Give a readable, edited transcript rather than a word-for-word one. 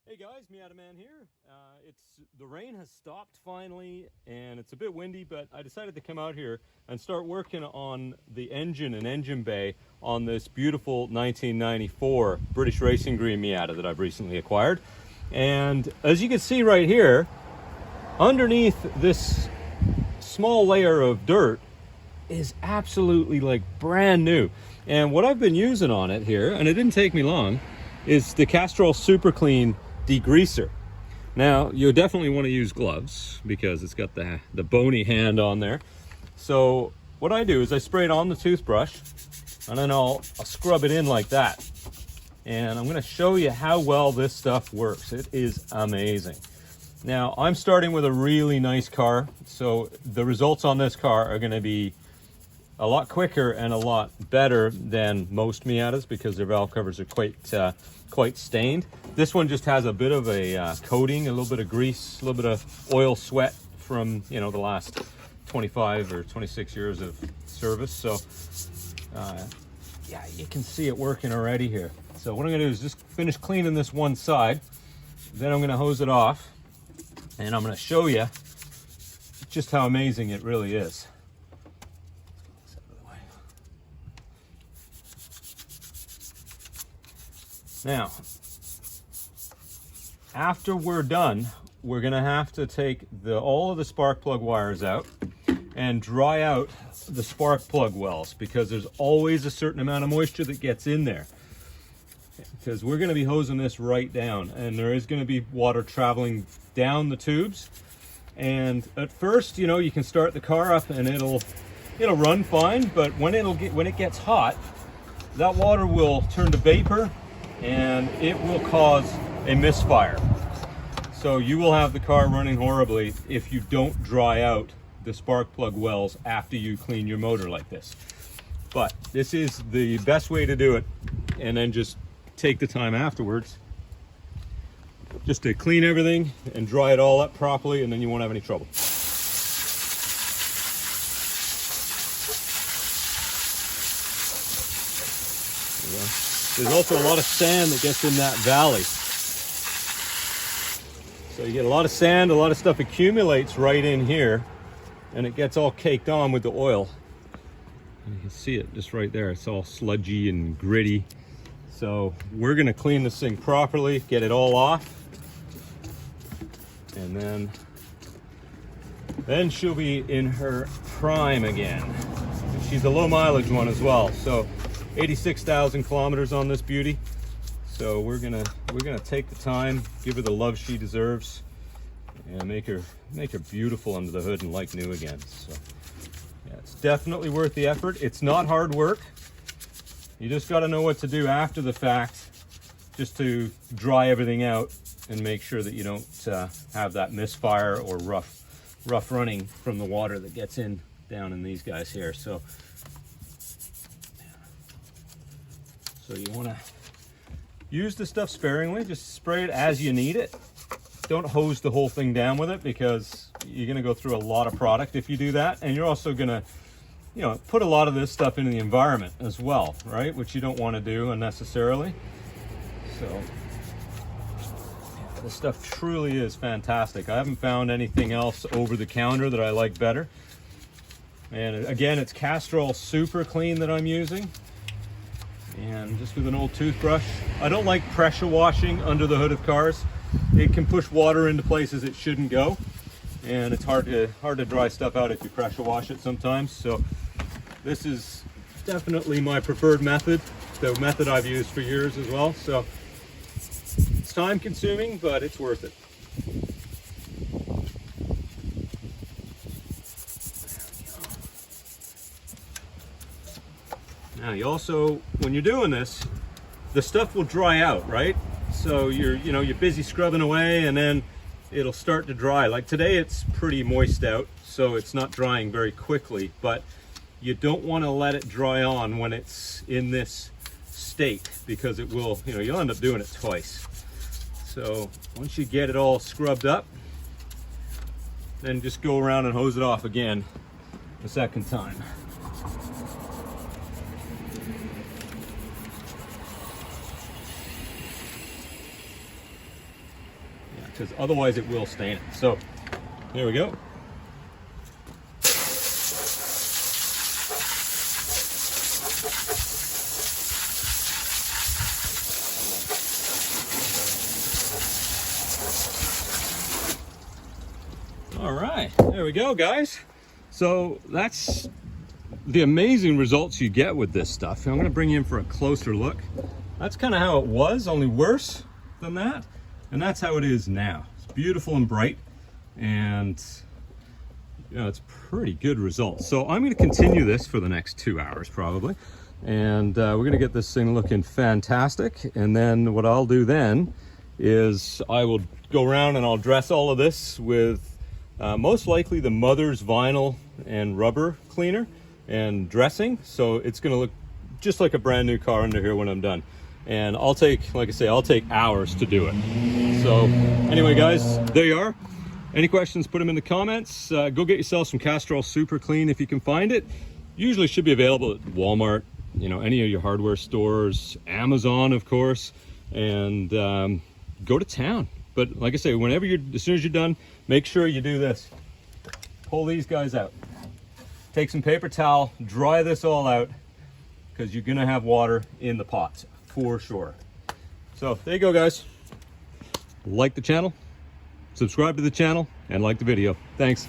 Hey guys, Miata Man here. The rain has stopped finally, and it's a bit windy, but I decided to come out here and start working on the engine and engine bay on this beautiful 1994 British Racing Green Miata that I've recently acquired. And as you can see right here, underneath this small layer of dirt is absolutely like brand new. And what I've been using on it here, and it didn't take me long, is the Castrol Super Clean degreaser. Now you definitely want to use gloves because it's got the bony hand on there. So what I do is I spray it on the toothbrush and then I'll scrub it in like that. And I'm going to show you how well this stuff works. It is amazing. Now I'm starting with a really nice car, so the results on this car are going to be a lot quicker and a lot better than most Miatas because their valve covers are quite stained. This one just has a bit of a coating, a little bit of grease, a little bit of oil sweat from the last 25 or 26 years of service. So yeah, you can see it working already here. So what I'm going to do is just finish cleaning this one side, then I'm going to hose it off, and I'm going to show you just how amazing it really is. Now, after we're done, we're going to have to take all of the spark plug wires out and dry out the spark plug wells because there's always a certain amount of moisture that gets in there. Because we're going to be hosing this right down, and there is going to be water traveling down the tubes. And at first, you can start the car up and it'll run fine, but when it gets hot, that water will turn to vapor and it will cause a misfire. So you will have the car running horribly if you don't dry out the spark plug wells after you clean your motor like this. But this is the best way to do it, and then just take the time afterwards just to clean everything and dry it all up properly, and then you won't have any trouble. There's also a lot of sand that gets in that valley. So you get a lot of sand, a lot of stuff accumulates right in here, and it gets all caked on with the oil. And you can see it just right there. It's all sludgy and gritty. So we're gonna clean this thing properly, get it all off, and then she'll be in her prime again. She's a low mileage one as well. So 86,000 kilometers on this beauty. So we're gonna take the time, give her the love she deserves, and make her beautiful under the hood and like new again. So yeah, it's definitely worth the effort. It's not hard work. You just got to know what to do after the fact, just to dry everything out and make sure that you don't have that misfire or rough running from the water that gets in down in these guys here. So you want to use the stuff sparingly, just spray it as you need it. Don't hose the whole thing down with it because you're going to go through a lot of product if you do that, and you're also going to put a lot of this stuff into the environment as well, right? Which you don't want to do unnecessarily. So this stuff truly is fantastic. I haven't found anything else over the counter that I like better. And again, it's Castrol Super Clean that I'm using. And just with an old toothbrush. I don't like pressure washing under the hood of cars. It can push water into places it shouldn't go, and it's hard to dry stuff out if you pressure wash it sometimes. So this is definitely my preferred method, the method I've used for years as well. So it's time consuming, but it's worth it. Now you also, when you're doing this, the stuff will dry out, right? So you're busy scrubbing away, and then it'll start to dry. Like today it's pretty moist out, so it's not drying very quickly, but you don't want to let it dry on when it's in this state because it will, you'll end up doing it twice. So once you get it all scrubbed up, then just go around and hose it off again the second time. because otherwise it will stain it. So there we go. All right, there we go, guys. So that's the amazing results you get with this stuff. I'm going to bring you in for a closer look. That's kind of how it was, only worse than that. And that's how it is now. It's beautiful and bright, and you know, it's pretty good results. So I'm going to continue this for the next 2 hours probably, and we're going to get this thing looking fantastic. And then what I'll do then is I will go around and I'll dress all of this with most likely the mother's vinyl and rubber cleaner and dressing, so it's going to look just like a brand new car under here when I'm done. And I'll take, like I say, I'll take hours to do it. So anyway, guys, there you are. Any questions, put them in the comments. Go get yourself some Castrol Super Clean if you can find it. Usually should be available at Walmart, you know, any of your hardware stores, Amazon, of course, and go to town. But like I say, whenever as soon as you're done, make sure you do this. Pull these guys out. Take some paper towel, dry this all out, because you're gonna have water in the pots for sure. So there you go, guys. Like the channel, subscribe to the channel, and like the video. Thanks.